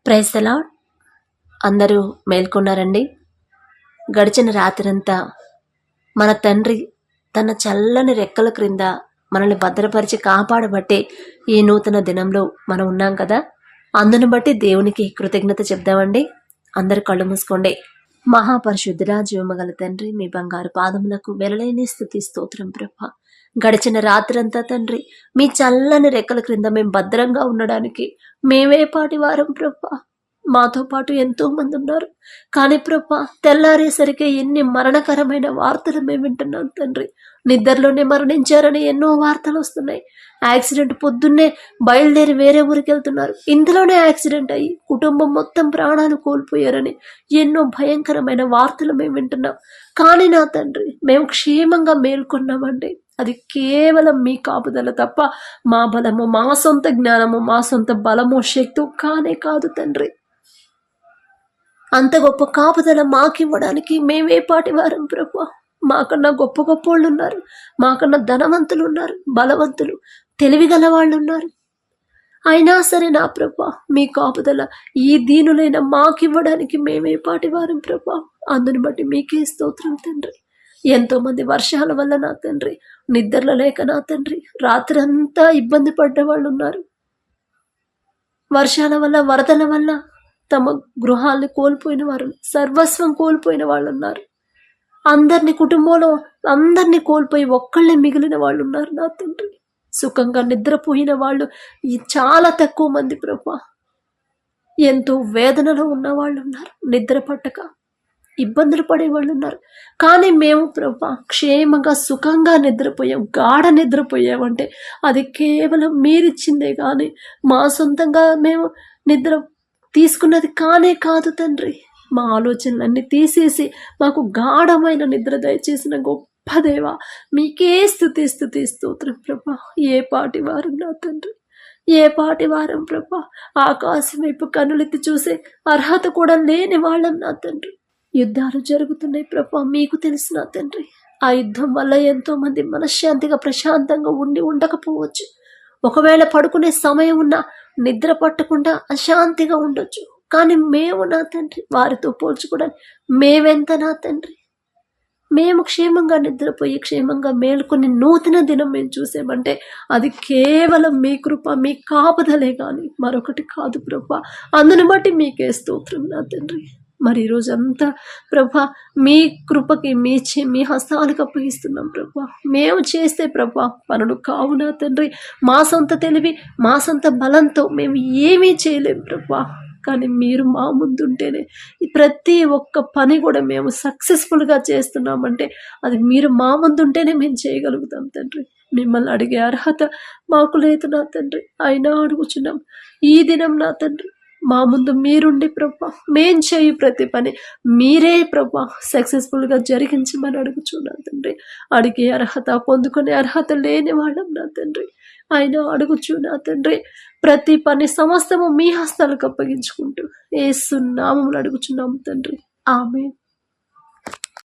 Praise the lord. అందరూ మేల్కొన్నారండి. గడిచిన రాత్రంతా మన తండ్రి తన చల్లని రెక్కల క్రింద మనల్ని భద్రపరిచి కాపాడబట్టే ఈ నూతన దినంలో మనం ఉన్నాం కదా. అందును బట్టి దేవునికి కృతజ్ఞత చెప్దామండి. అందరు కళ్ళు మూసుకోండి. మహాపరిశుద్ధుడా, జీవమగల తండ్రి, మీ బంగారు పాదములకు వెలలేని స్థుతి స్తోత్రం ప్రభా. గడిచిన రాత్రంతా తండ్రి మీ చల్లని రెక్కల క్రింద మేము భద్రంగా ఉండడానికి మేమే పాటి వారం ప్రభా. మాతో పాటు ఎంతో మంది ఉన్నారు, కానీ ప్రభా తెల్లారేసరికి ఎన్ని మరణకరమైన వార్తలు మేము వింటున్నాం తండ్రి. నిద్రలోనే మరణించారని ఎన్నో వార్తలు వస్తున్నాయి. యాక్సిడెంట్, పొద్దున్నే బయలుదేరి వేరే ఊరికి వెళ్తున్నారు, ఇందులోనే యాక్సిడెంట్ అయ్యి కుటుంబం మొత్తం ప్రాణాలు కోల్పోయారని ఎన్నో భయంకరమైన వార్తలు మేము వింటున్నాం. కానీ నా తండ్రి మేము క్షేమంగా మేల్కొన్నామండి. అది కేవలం మీ కాపుదల తప్ప మా బలము, మా సొంత జ్ఞానము, మా సొంత బలము, శక్తి కానే కాదు తండ్రి. అంత గొప్ప కాపుదల మాకివ్వడానికి మేమే పాటి వారం ప్రభా. మాకన్నా గొప్ప గొప్ప వాళ్ళు ఉన్నారు, మాకన్నా ధనవంతులు ఉన్నారు, బలవంతులు, తెలివిగల వాళ్ళు ఉన్నారు. అయినా సరే నా ప్రభా మీ కాపుదల ఈ దీనులైన మాకివ్వడానికి మేమే పాటి వారం ప్రభా. అందుని బట్టి మీకే స్తోత్రం తండ్రి. ఎంతో మంది వర్షాల వల్ల నా తండ్రి నిద్రలో లేక నా తండ్రి రాత్రంతా ఇబ్బంది పడ్డ వాళ్ళు ఉన్నారు. వర్షాల వల్ల, వరదల వల్ల తమ గృహాల్ని కోల్పోయిన వారు, సర్వస్వం కోల్పోయిన వాళ్ళు ఉన్నారు. అందరినీ, కుటుంబంలో అందరినీ కోల్పోయి ఒక్కళ్ళే మిగిలిన వాళ్ళు ఉన్నారు నా తండ్రి. సుఖంగా నిద్రపోయిన వాళ్ళు చాలా తక్కువ మంది ప్రభా. ఎంతో వేదనలో ఉన్న వాళ్ళు ఉన్నారు, నిద్ర పట్టక ఇబ్బందులు పడేవాళ్ళు ఉన్నారు. కానీ మేము ప్రభా క్షేమంగా సుఖంగా నిద్రపోయాం, గాఢ నిద్రపోయామంటే అది కేవలం మీరిచ్చిందే కానీ మా సొంతంగా మేము నిద్ర తీసుకున్నది కానే కాదు తండ్రి. మా ఆలోచనలన్నీ తీసేసి మాకు గాఢమైన నిద్ర దయచేసిన గొప్ప దేవా, మీకే స్తుతి స్తోత్రం ప్రభా. ఏ పాటి వారం నా తండ్రి, ఏ పాటి వారం ప్రభా. ఆకాశం వైపు కనులెత్తి చూసే అర్హత కూడా లేని వాళ్ళం నా తండ్రి. యుద్ధాలు జరుగుతున్నాయి ప్రభా, మీకు తెలుసు నా తండ్రి. ఆ యుద్ధం వల్ల ఎంతో మంది మనశ్శాంతిగా ప్రశాంతంగా ఉండకపోవచ్చు. ఒకవేళ పడుకునే సమయం ఉన్నా నిద్ర పట్టకుండా అశాంతిగా ఉండొచ్చు. కానీ మేము నా తండ్రి వారితో పోల్చుకోవడానికి మేమెంత నా తండ్రి. మేము క్షేమంగా నిద్రపోయి క్షేమంగా మేలుకొని నూతన దినం మేము చూసామంటే అది కేవలం మీ కృప, మీ కాపుదలే కానీ మరొకటి కాదు ప్రభా. అందును బట్టి మీకే స్తోత్రం నా తండ్రి. మరి ఈరోజంతా ప్రభా మీ కృపకి మీ హస్తాలకు అప్పగిస్తున్నాం ప్రభా. మేము చేస్తే ప్రభా పనులు కావు నా తండ్రి. మా సొంత తెలివి, మా సొంత బలంతో మేము ఏమీ చేయలేం ప్రభా. కానీ మీరు మా ముందుంటేనే ప్రతి ఒక్క పని కూడా మేము సక్సెస్ఫుల్గా చేస్తున్నామంటే అది మీరు మా ముందుంటేనే మేము చేయగలుగుతాం తండ్రి. మిమ్మల్ని అడిగే అర్హత మాకు లేదు నా తండ్రి, అయినా అడుగుచున్నాం ఈ దినం నా తండ్రి. మా ముందు మీరుండి ప్రభా మేం చేయి ప్రతి పని మీరే ప్రభా సక్సెస్ఫుల్గా జరిగించమని అడుగుచున్నాను తండ్రి. అడిగే అర్హత, పొందుకునే అర్హత లేని వాళ్ళం నా తండ్రి, అయినా అడుగుచు నా తండ్రి. ప్రతి పని సమస్తము మీ హస్తాలకు అప్పగించుకుంటూ యేసు నామములో అడుగుచున్నాము తండ్రి. ఆమేన్.